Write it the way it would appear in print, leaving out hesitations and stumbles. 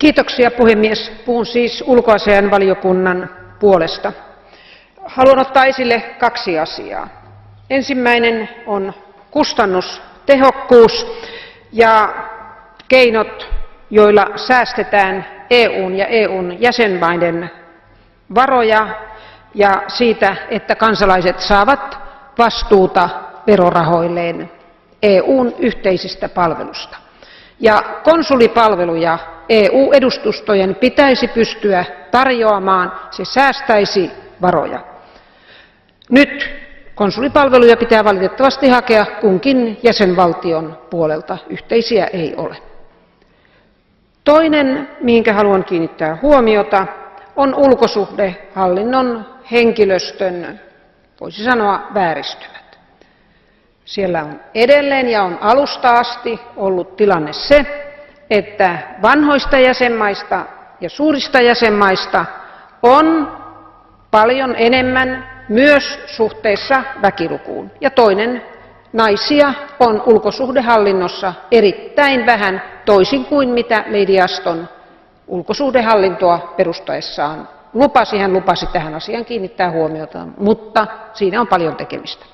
Kiitoksia puhemies. Puhun siis ulkoasiainvaliokunnan puolesta. Haluan ottaa esille kaksi asiaa. Ensimmäinen on kustannustehokkuus ja keinot, joilla säästetään EUn ja EUn jäsenmaiden varoja ja siitä, että kansalaiset saavat vastuuta verorahoilleen EUn yhteisistä palvelusta. Ja konsulipalveluja EU-edustustojen pitäisi pystyä tarjoamaan, se säästäisi varoja. Nyt konsulipalveluja pitää valitettavasti hakea kunkin jäsenvaltion puolelta, yhteisiä ei ole. Toinen, mihin haluan kiinnittää huomiota, on ulkosuhdehallinnon henkilöstön, voisi sanoa, vääristymät. Siellä on edelleen ja on alusta asti ollut tilanne se, että vanhoista jäsenmaista ja suurista jäsenmaista on paljon enemmän myös suhteessa väkilukuun. Ja toinen, naisia on ulkosuhdehallinnossa erittäin vähän, toisin kuin mitä Lady Ashton ulkosuhdehallintoa perustaessaan lupasi. Hän lupasi tähän asiaan kiinnittää huomiota, mutta siinä on paljon tekemistä.